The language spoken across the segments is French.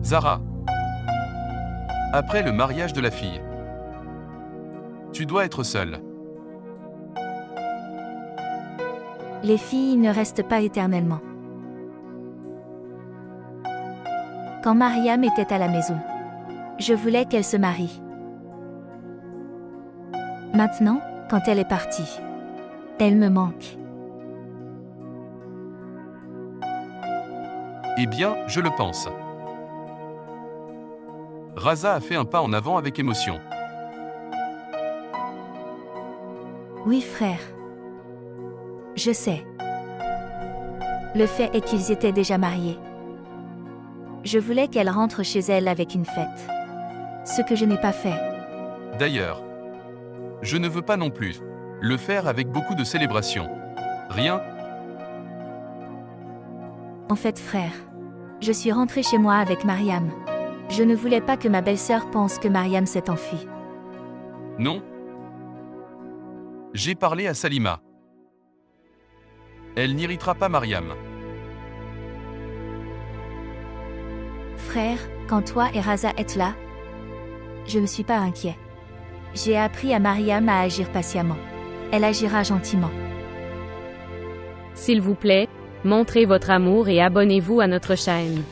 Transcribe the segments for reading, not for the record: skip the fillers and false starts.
Zara. Après le mariage de la fille. Tu dois être seule. Les filles ne restent pas éternellement. Quand Mariam était à la maison, je voulais qu'elle se marie. Maintenant, quand elle est partie, elle me manque. Eh bien, je le pense. Raza a fait un pas en avant avec émotion. Oui, frère. Je sais. Le fait est qu'ils étaient déjà mariés. Je voulais qu'elle rentre chez elle avec une fête. Ce que je n'ai pas fait. D'ailleurs, je ne veux pas non plus le faire avec beaucoup de célébration. Rien. En fait, frère, je suis rentrée chez moi avec Mariam. Je ne voulais pas que ma belle-sœur pense que Mariam s'est enfuie. Non. J'ai parlé à Salima. Elle n'irritera pas Mariam. Frère, quand toi et Raza êtes là, je ne suis pas inquiet. J'ai appris à Mariam à agir patiemment. Elle agira gentiment. S'il vous plaît, montrez votre amour et abonnez-vous à notre chaîne.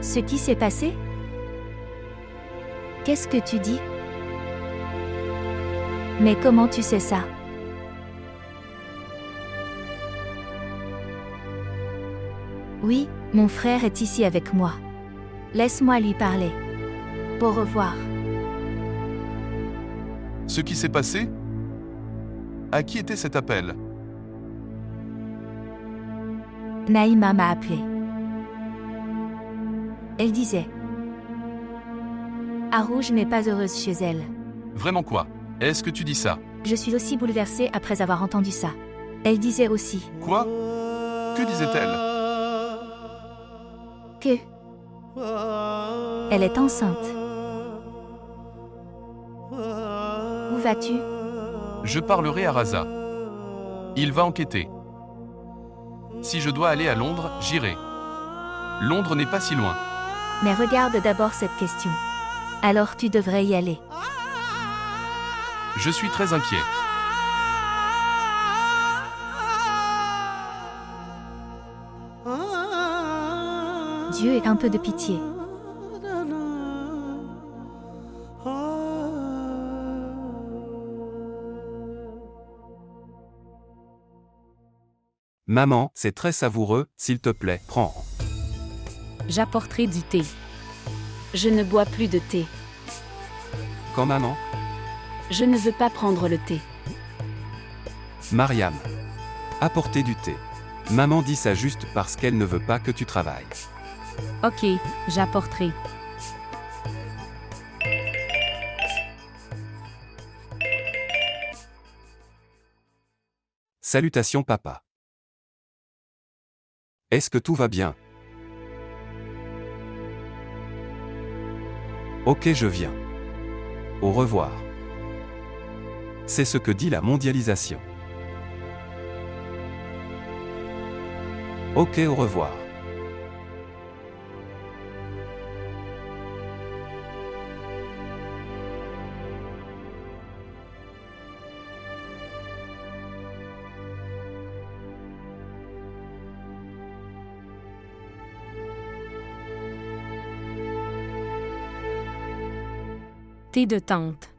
Ce qui s'est passé? Qu'est-ce que tu dis? Mais comment tu sais ça? Oui, mon frère est ici avec moi. Laisse-moi lui parler. Au revoir. Ce qui s'est passé? À qui était cet appel? Naïma m'a appelé. Elle disait: Arouge n'est pas heureuse chez elle. Vraiment quoi? Est-ce que tu dis ça? Je suis aussi bouleversée après avoir entendu ça. Elle disait aussi Quoi? Que disait-elle? que elle est enceinte. Où vas-tu? Je parlerai à Raza. Il va enquêter. Si je dois aller à Londres, j'irai. Londres n'est pas si loin. Mais regarde d'abord cette question. Alors tu devrais y aller. Je suis très inquiet. Dieu ait un peu de pitié. Maman, c'est très savoureux, s'il te plaît, prends. J'apporterai du thé. Je ne bois plus de thé. Quand maman? Je ne veux pas prendre le thé. Mariam. Apporter du thé. Maman dit ça juste parce qu'elle ne veut pas que tu travailles. Ok, j'apporterai. Salutations papa. Est-ce que tout va bien? Ok, je viens. Au revoir. C'est ce que dit la mondialisation. Ok, au revoir. Thé de tante.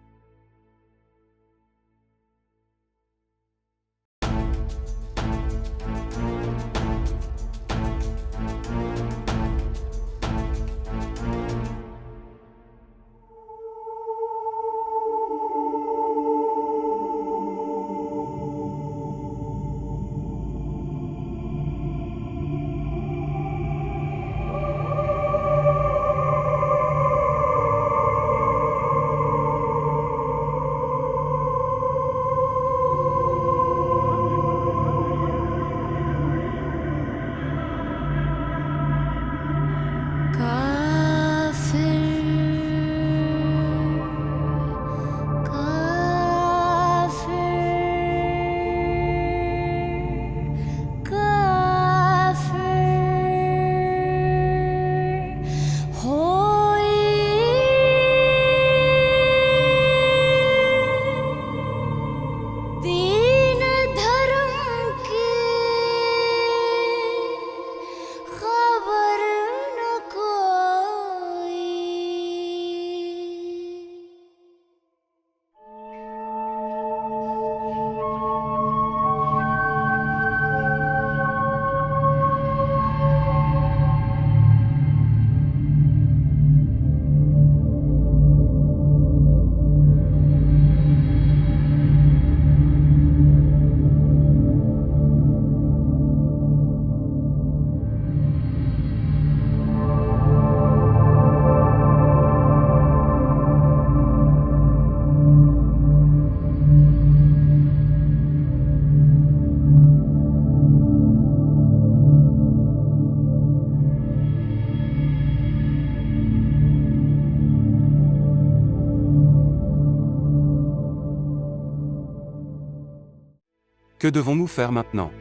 Que devons-nous faire maintenant?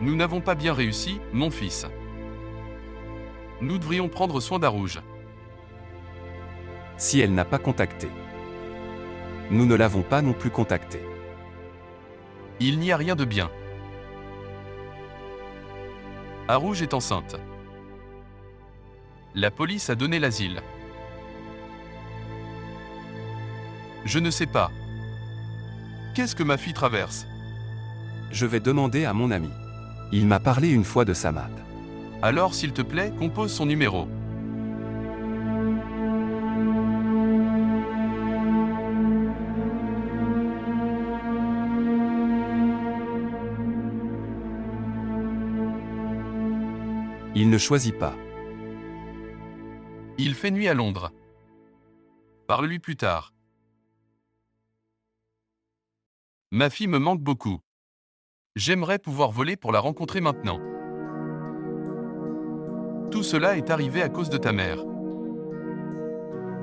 Nous n'avons pas bien réussi, mon fils. Nous devrions prendre soin d'Arouge. Si elle n'a pas contacté. Nous ne l'avons pas non plus contactée. Il n'y a rien de bien. Arouge est enceinte. La police a donné l'asile. Je ne sais pas. Qu'est-ce que ma fille traverse? Je vais demander à mon ami. Il m'a parlé une fois de Samad. Alors s'il te plaît, compose son numéro. Il ne choisit pas. Il fait nuit à Londres. Parle-lui plus tard. Ma fille me manque beaucoup. J'aimerais pouvoir voler pour la rencontrer maintenant. Tout cela est arrivé à cause de ta mère.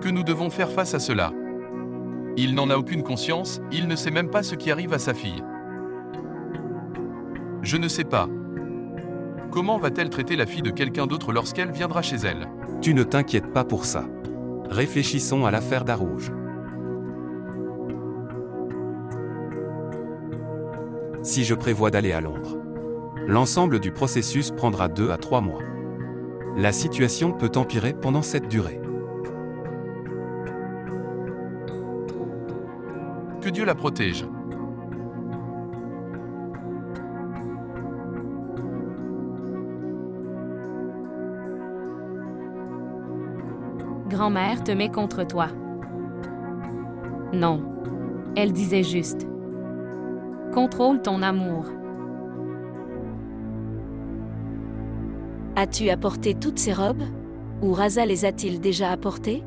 Que nous devons faire face à cela. Il n'en a aucune conscience, il ne sait même pas ce qui arrive à sa fille. Je ne sais pas. Comment va-t-elle traiter la fille de quelqu'un d'autre lorsqu'elle viendra chez elle? Tu ne t'inquiètes pas pour ça. Réfléchissons à l'affaire d'Arouge. Si je prévois d'aller à Londres, l'ensemble du processus prendra 2 à 3 mois. La situation peut empirer pendant cette durée. Que Dieu la protège. Grand-mère te met contre toi. Non. Elle disait juste. Contrôle ton amour. As-tu apporté toutes ces robes? Ou Raza les a-t-il déjà apportées?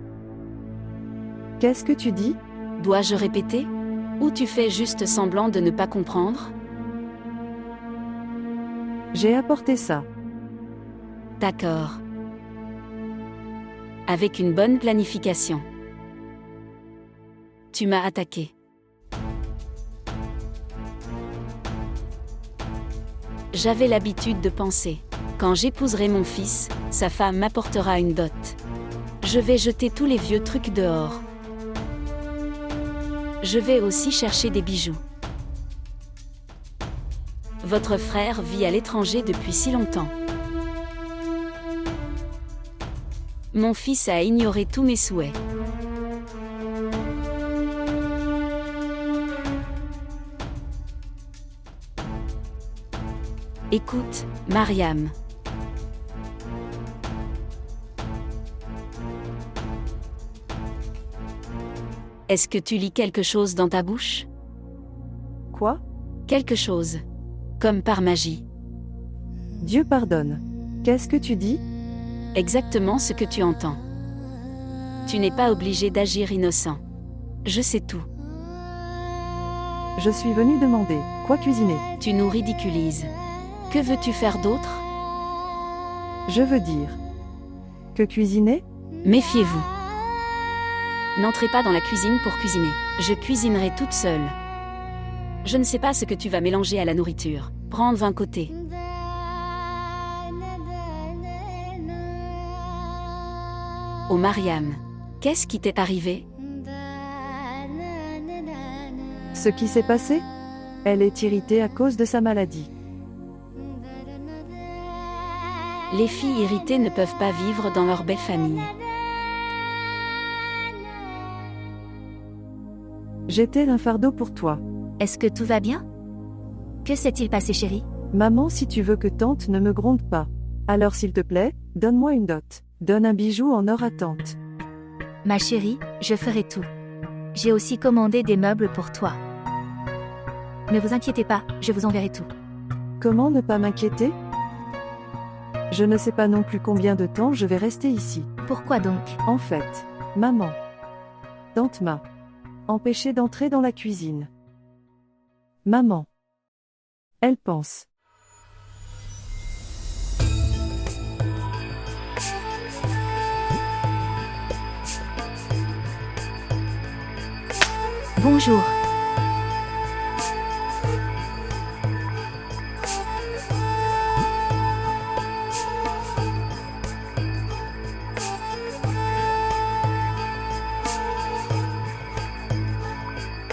Qu'est-ce que tu dis? Dois-je répéter? Ou tu fais juste semblant de ne pas comprendre? J'ai apporté ça. D'accord. Avec une bonne planification. Tu m'as attaqué. J'avais l'habitude de penser, quand j'épouserai mon fils, sa femme m'apportera une dot. Je vais jeter tous les vieux trucs dehors. Je vais aussi chercher des bijoux. Votre frère vit à l'étranger depuis si longtemps. Mon fils a ignoré tous mes souhaits. Écoute, Mariam. Est-ce que tu lis quelque chose dans ta bouche? Quoi? Quelque chose. Comme par magie. Dieu pardonne. Qu'est-ce que tu dis? Exactement ce que tu entends. Tu n'es pas obligé d'agir innocent. Je sais tout. Je suis venu demander, quoi cuisiner? Tu nous ridiculises. Que veux-tu faire d'autre? Je veux dire. Que cuisiner? Méfiez-vous. N'entrez pas dans la cuisine pour cuisiner. Je cuisinerai toute seule. Je ne sais pas ce que tu vas mélanger à la nourriture. Prendre un côté. Oh Mariam, qu'est-ce qui t'est arrivé? Ce qui s'est passé? Elle est irritée à cause de sa maladie. Les filles irritées ne peuvent pas vivre dans leur belle famille. J'étais un fardeau pour toi. Est-ce que tout va bien? Que s'est-il passé, chérie? Maman, si tu veux que tante ne me gronde pas. Alors s'il te plaît, donne-moi une dot. Donne un bijou en or à tante. Ma chérie, je ferai tout. J'ai aussi commandé des meubles pour toi. Ne vous inquiétez pas, je vous enverrai tout. Comment ne pas m'inquiéter? Je ne sais pas non plus combien de temps je vais rester ici. Pourquoi donc? En fait, maman. Tante m'a empêché d'entrer dans la cuisine. Maman. Elle pense. Bonjour.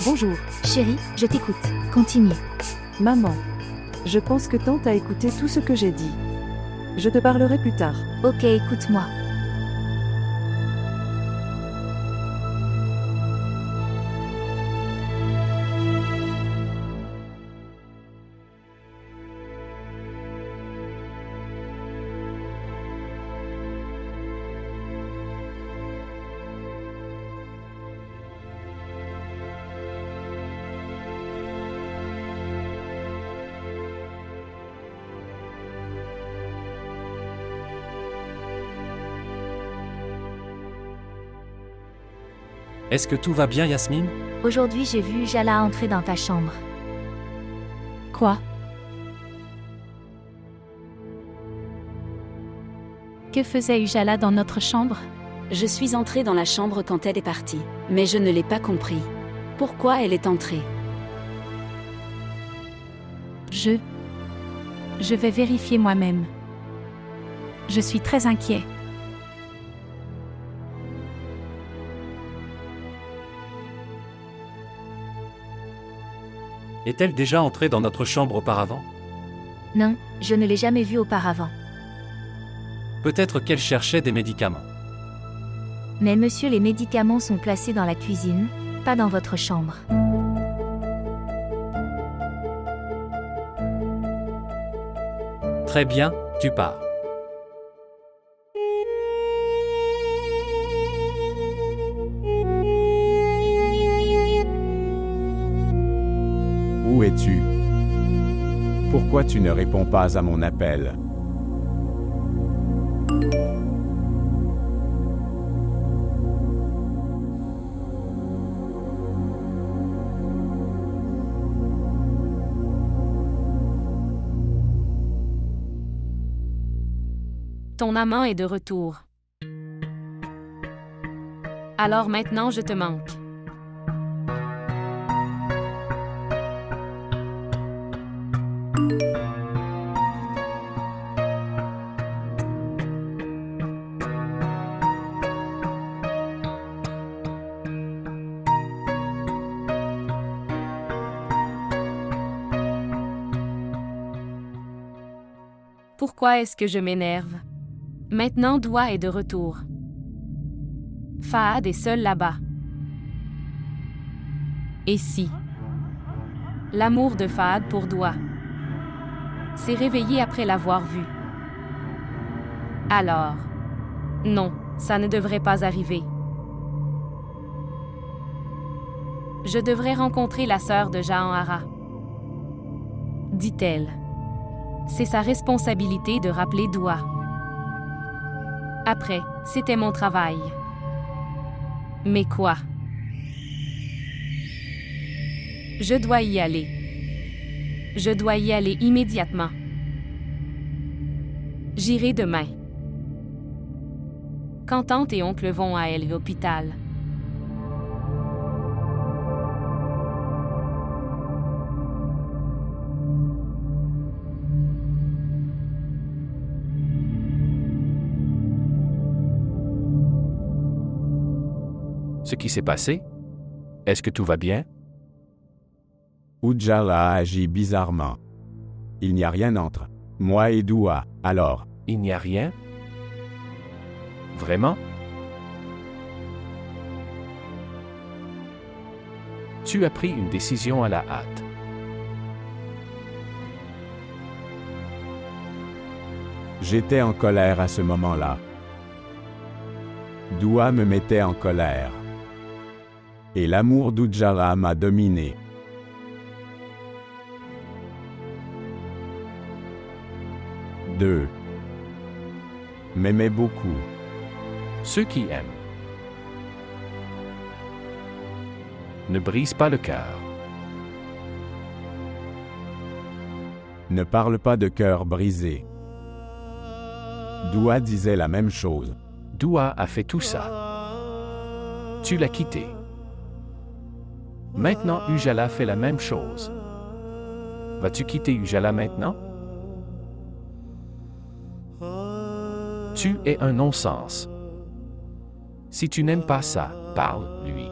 Bonjour, Chérie, je t'écoute. Continue. maman. Je pense que tante a écouté tout ce que j'ai dit. Je te parlerai plus tard. Ok, écoute-moi. Est-ce que tout va bien, Yasmine? Aujourd'hui, j'ai vu Ujala entrer dans ta chambre. Quoi? Que faisait Ujala dans notre chambre? Je suis entrée dans la chambre quand elle est partie, mais je ne l'ai pas compris. Pourquoi elle est entrée? Je vais vérifier moi-même. Je suis très inquiet. Est-elle déjà entrée dans notre chambre auparavant? Non, je ne l'ai jamais vue auparavant. Peut-être qu'elle cherchait des médicaments. Mais monsieur, les médicaments sont placés dans la cuisine, pas dans votre chambre. Très bien, tu pars. Où es-tu? Pourquoi tu ne réponds pas à mon appel? Ton amant est de retour. Alors maintenant, je te manque. Pourquoi est-ce que je m'énerve? Maintenant, Doua est de retour. Fahad est seul là-bas. Et si l'amour de Fahad pour Doua s'est réveillé après l'avoir vu? Alors, non, ça ne devrait pas arriver. Je devrais rencontrer la sœur de Jahanara, dit-elle. C'est sa responsabilité de rappeler Doua. Après, c'était mon travail. Mais quoi? Je dois y aller. Je dois y aller immédiatement. J'irai demain. Quand tante et oncle vont à l'hôpital. Ce qui s'est passé? Est-ce que tout va bien? Ujala a agi bizarrement. Il n'y a rien entre moi et Doua, alors. Il n'y a rien? Vraiment? Tu as pris une décision à la hâte. J'étais en colère à ce moment-là. Doua me mettait en colère. Et l'amour d'Ujala m'a dominé. Deux. M'aimait beaucoup. Ceux qui aiment ne brisent pas le cœur. Ne parle pas de cœur brisé. Doua disait la même chose. Doua a fait tout ça. Tu l'as quitté. Maintenant, Ujala fait la même chose. Vas-tu quitter Ujala maintenant? Tu es un non-sens. Si tu n'aimes pas ça, parle-lui.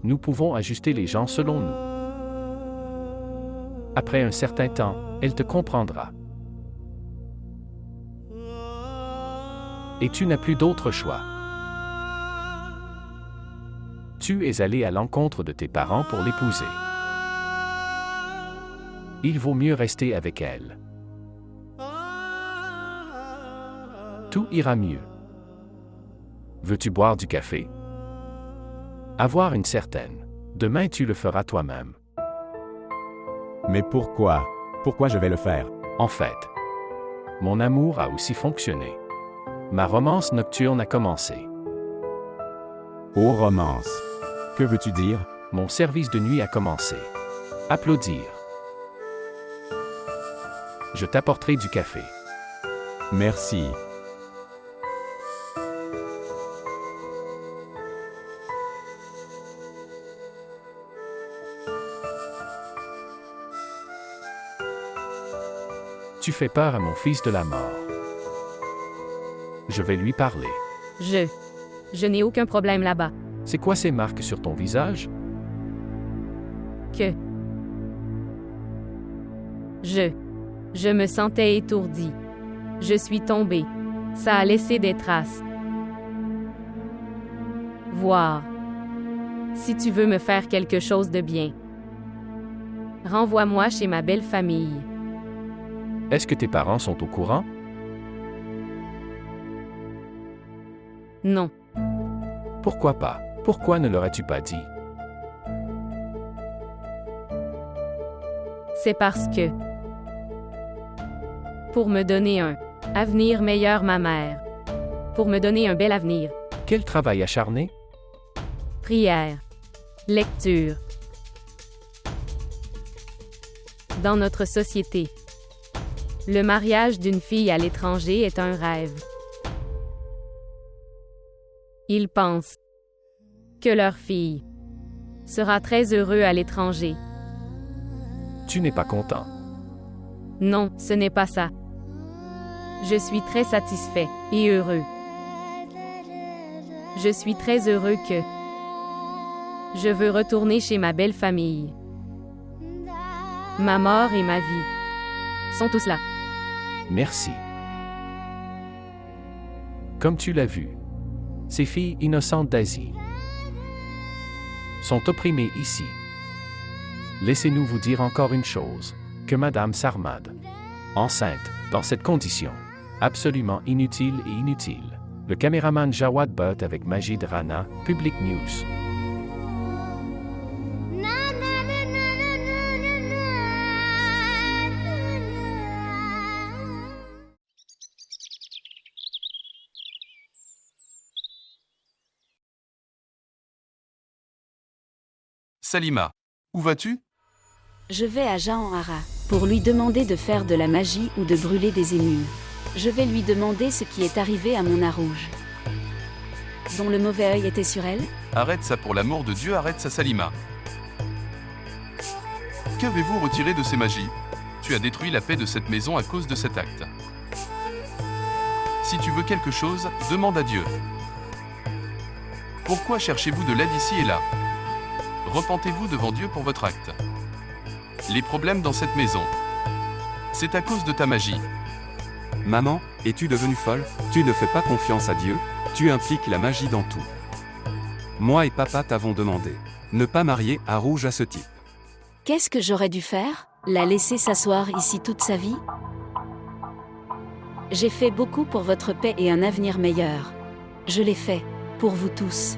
Nous pouvons ajuster les gens selon nous. Après un certain temps, elle te comprendra. Et tu n'as plus d'autre choix. Tu es allé à l'encontre de tes parents pour l'épouser. Il vaut mieux rester avec elle. Tout ira mieux. Veux-tu boire du café? Avoir une certaine. Demain tu le feras toi-même. Mais pourquoi? Pourquoi je vais le faire? En fait, mon amour a aussi fonctionné. Ma romance nocturne a commencé. Oh, romance. Que veux-tu dire? Mon service de nuit a commencé. Applaudir. Je t'apporterai du café. Merci. Tu fais peur à mon fils de la mort. Je vais lui parler. Je n'ai aucun problème là-bas. C'est quoi ces marques sur ton visage? Que. Je me sentais étourdi. Je suis tombé. Ça a laissé des traces. Voir. Si tu veux me faire quelque chose de bien. Renvoie-moi chez ma belle famille. Est-ce que tes parents sont au courant? Non. Pourquoi pas? Pourquoi ne leur as-tu pas dit? C'est parce que. Pour me donner un avenir meilleur, ma mère. Pour me donner un bel avenir. Quel travail acharné? Prière. Lecture. Dans notre société, le mariage d'une fille à l'étranger est un rêve. Ils pensent que leur fille sera très heureux à l'étranger. Tu n'es pas content. Non, ce n'est pas ça. Je suis très satisfait et heureux. Je suis très heureux que je veux retourner chez ma belle famille. Ma mort et ma vie sont tous là. Merci. Comme tu l'as vu, ces filles innocentes d'Asie sont opprimées ici. Laissez-nous vous dire encore une chose, que Madame Sarmad, enceinte, dans cette condition, absolument inutile et inutile, le caméraman Jawad Butt avec Majid Rana, Public News. Salima, où vas-tu? Je vais à Jahara pour lui demander de faire de la magie ou de brûler des émules. Je vais lui demander ce qui est arrivé à Mona Rouge. Dont le mauvais œil était sur elle? Arrête ça, pour l'amour de Dieu, arrête ça, Salima. Qu'avez-vous retiré de ces magies? Tu as détruit la paix de cette maison à cause de cet acte. Si tu veux quelque chose, demande à Dieu. Pourquoi cherchez-vous de l'aide ici et là? Repentez-vous devant Dieu pour votre acte. Les problèmes dans cette maison, c'est à cause de ta magie. Maman, es-tu devenue folle? Tu ne fais pas confiance à Dieu? Tu impliques la magie dans tout. Moi et papa t'avons demandé. Ne pas marier à Rouge à ce type. Qu'est-ce que j'aurais dû faire? La laisser s'asseoir ici toute sa vie? J'ai fait beaucoup pour votre paix et un avenir meilleur. Je l'ai fait, pour vous tous.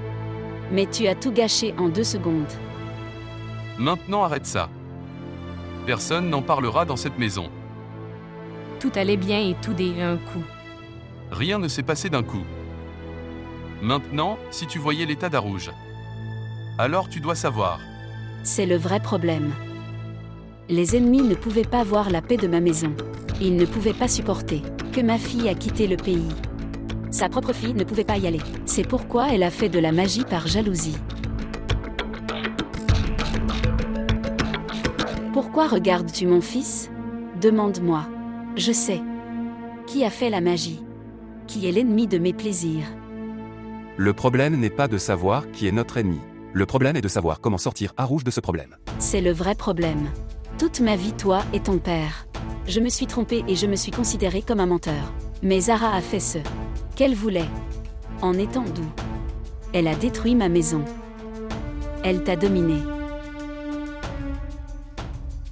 Mais tu as tout gâché en 2 secondes. Maintenant arrête ça. Personne n'en parlera dans cette maison. Tout allait bien et tout d'un coup. Rien ne s'est passé d'un coup. Maintenant, si tu voyais l'état d'Arouge, alors tu dois savoir. C'est le vrai problème. Les ennemis ne pouvaient pas voir la paix de ma maison. Ils ne pouvaient pas supporter que ma fille a quitté le pays. Sa propre fille ne pouvait pas y aller. C'est pourquoi elle a fait de la magie par jalousie. Pourquoi regardes-tu mon fils? Demande-moi. Je sais. Qui a fait la magie? Qui est l'ennemi de mes plaisirs? Le problème n'est pas de savoir qui est notre ennemi. Le problème est de savoir comment sortir Arouj de ce problème. C'est le vrai problème. Toute ma vie, toi et ton père. Je me suis trompée et je me suis considérée comme un menteur. Mais Zara a fait ce qu'elle voulait. En étant doux. Elle a détruit ma maison. Elle t'a dominé.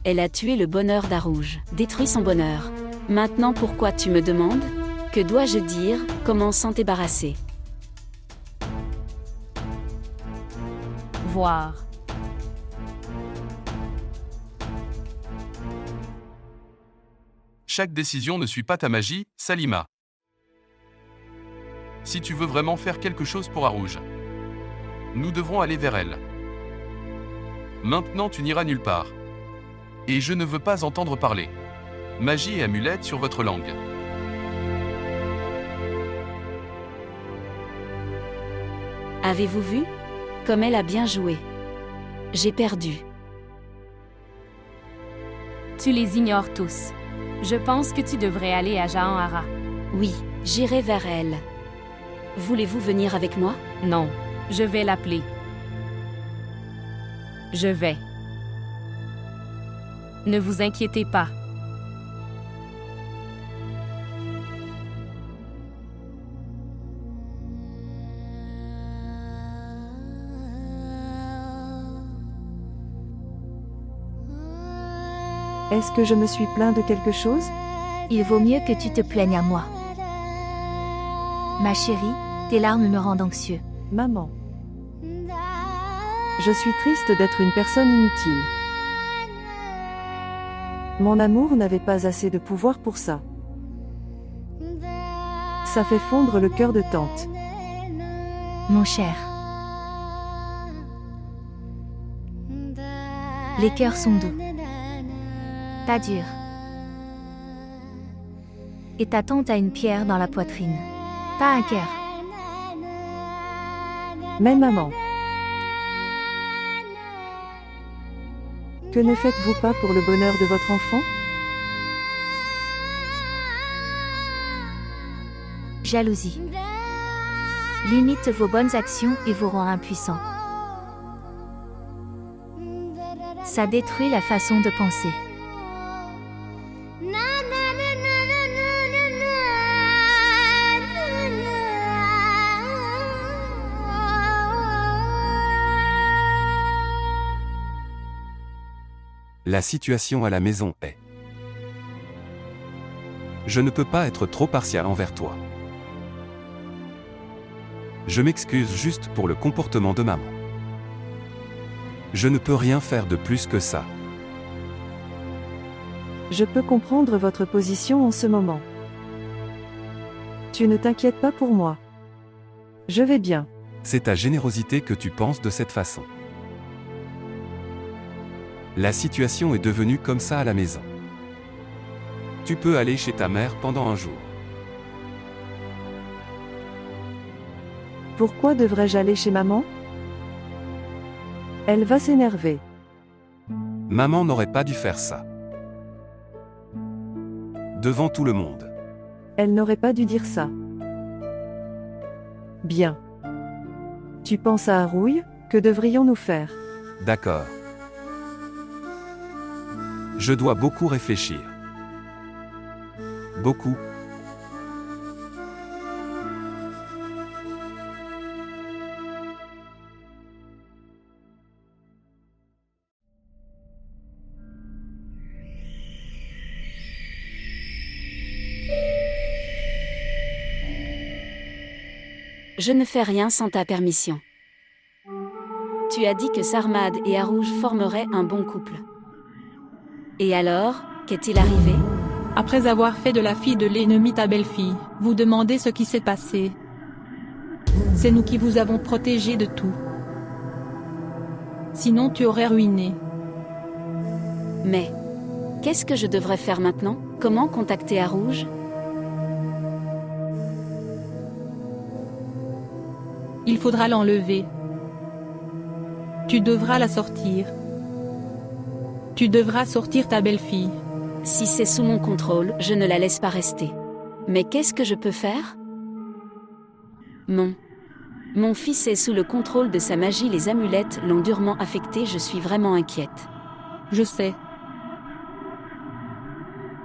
Elle a tué le bonheur d'Arouj, détruit son bonheur. Maintenant pourquoi tu me demandes? Que dois-je dire? Comment s'en débarrasser? Voir. Chaque décision ne suit pas ta magie, Salima. Si tu veux vraiment faire quelque chose pour Arouj, nous devrons aller vers elle. Maintenant tu n'iras nulle part. Et je ne veux pas entendre parler magie et amulette sur votre langue. Avez-vous vu? Comme elle a bien joué. J'ai perdu. Tu les ignores tous. Je pense que tu devrais aller à Jahan-Hara. Oui, j'irai vers elle. Voulez-vous venir avec moi? Non, je vais l'appeler. Je vais. Ne vous inquiétez pas. Est-ce que je me suis plaint de quelque chose? Il vaut mieux que tu te plaignes à moi. Ma chérie, tes larmes me rendent anxieux. Maman. Je suis triste d'être une personne inutile. Mon amour n'avait pas assez de pouvoir pour ça. Ça fait fondre le cœur de tante. Mon cher. Les cœurs sont doux. Pas dur. Et ta tante a une pierre dans la poitrine. Pas un cœur. Mais maman. Que ne faites-vous pas pour le bonheur de votre enfant? Jalousie. Limite vos bonnes actions et vous rend impuissant. Ça détruit la façon de penser. La situation à la maison est... Je ne peux pas être trop partial envers toi. Je m'excuse juste pour le comportement de maman. Je ne peux rien faire de plus que ça. Je peux comprendre votre position en ce moment. Tu ne t'inquiètes pas pour moi. Je vais bien. C'est ta générosité que tu penses de cette façon. La situation est devenue comme ça à la maison. Tu peux aller chez ta mère pendant un jour. Pourquoi devrais-je aller chez maman? Elle va s'énerver. Maman n'aurait pas dû faire ça. Devant tout le monde. Elle n'aurait pas dû dire ça. Bien. Tu penses à Arouj? Que devrions-nous faire? D'accord. Je dois beaucoup réfléchir. Beaucoup. Je ne fais rien sans ta permission. Tu as dit que Sarmad et Arouj formeraient un bon couple. Et alors, qu'est-il arrivé? Après avoir fait de la fille de l'ennemi ta belle-fille, vous demandez ce qui s'est passé. C'est nous qui vous avons protégé de tout. Sinon tu aurais ruiné. Mais, qu'est-ce que je devrais faire maintenant? Comment contacter Arouj? Il faudra l'enlever. Tu devras la sortir. Tu devras sortir ta belle-fille. Si c'est sous mon contrôle, je ne la laisse pas rester. Mais qu'est-ce que je peux faire? Mon fils est sous le contrôle de sa magie, les amulettes l'ont durement affecté, je suis vraiment inquiète. Je sais.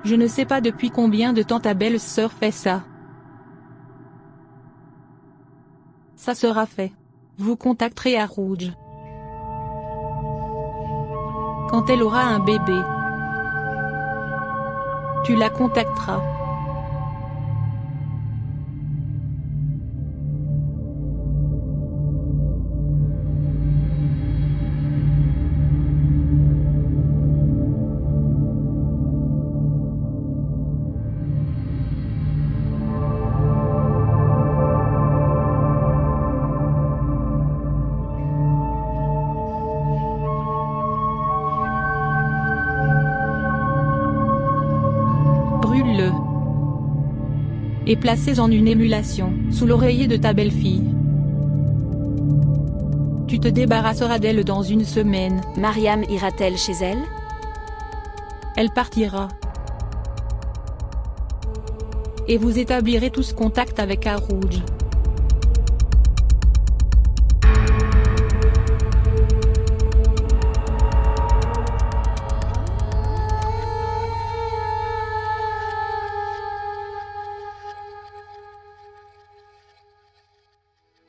Je ne sais pas depuis combien de temps ta belle-sœur fait ça. Ça sera fait. Vous contacterez Arouj. Quand elle aura un bébé, tu la contacteras. Brûle-le. Et placez en une émulation, sous l'oreiller de ta belle-fille. Tu te débarrasseras d'elle dans une semaine. Mariam ira-t-elle chez elle? Elle partira. Et vous établirez tous contact avec Arouj.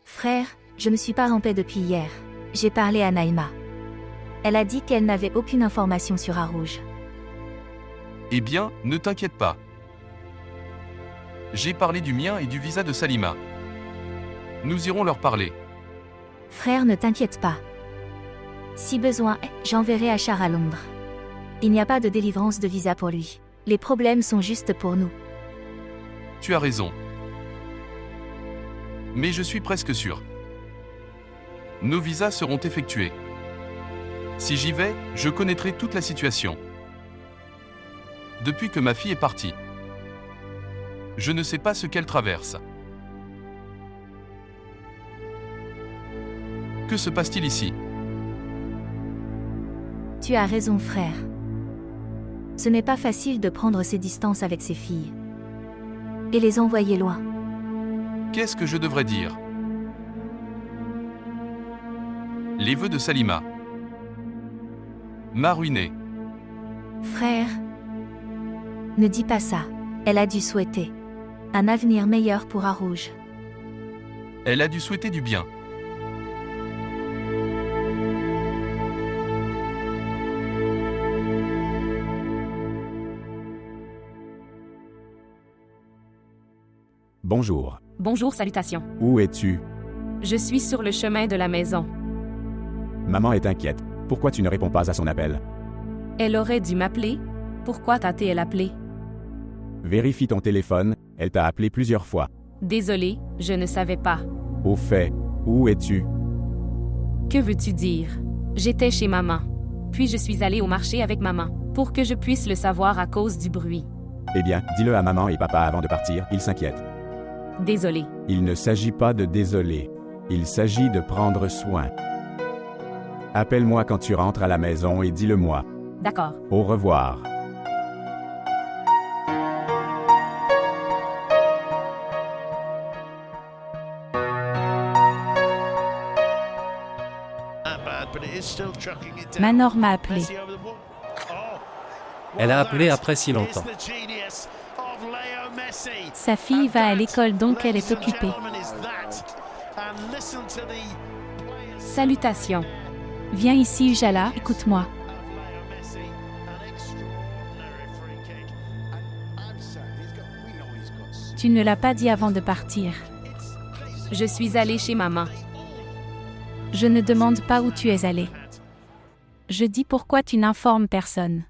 Frère, je me suis pas rampée depuis hier. J'ai parlé à Naïma. Elle a dit qu'elle n'avait aucune information sur Arouj. Eh bien, ne t'inquiète pas. J'ai parlé du mien et du visa de Salima. Nous irons leur parler. Frère, ne t'inquiète pas. Si besoin, j'enverrai Achar à Londres. Il n'y a pas de délivrance de visa pour lui. Les problèmes sont juste pour nous. Tu as raison. Mais je suis presque sûr. Nos visas seront effectués. Si j'y vais, je connaîtrai toute la situation. Depuis que ma fille est partie, je ne sais pas ce qu'elle traverse. Que se passe-t-il ici? Tu as raison, frère. Ce n'est pas facile de prendre ses distances avec ses filles. Et les envoyer loin. Qu'est-ce que je devrais dire? Les vœux de Salima m'a ruiné. Frère, ne dis pas ça. Elle a dû souhaiter un avenir meilleur pour Arouj. Elle a dû souhaiter du bien. Bonjour. Bonjour, salutations. Où es-tu? Je suis sur le chemin de la maison. Maman est inquiète. Pourquoi tu ne réponds pas à son appel? Elle aurait dû m'appeler. Pourquoi t'a-t-elle appelé? Vérifie ton téléphone, elle t'a appelé plusieurs fois. Désolée, je ne savais pas. Au fait, où es-tu? Que veux-tu dire? J'étais chez maman. Puis je suis allée au marché avec maman, pour que je puisse le savoir à cause du bruit. Eh bien, dis-le à maman et papa avant de partir, ils s'inquiètent. Désolée. Il ne s'agit pas de désoler. Il s'agit de prendre soin. Appelle-moi quand tu rentres à la maison et dis-le-moi. D'accord. Au revoir. Manor m'a appelé. Elle a appelé après si longtemps. Sa fille va à l'école donc elle est occupée. Salutations. Viens ici Ujala, écoute-moi. Tu ne l'as pas dit avant de partir. Je suis allée chez maman. Je ne demande pas où tu es allé. Je dis pourquoi tu n'informes personne.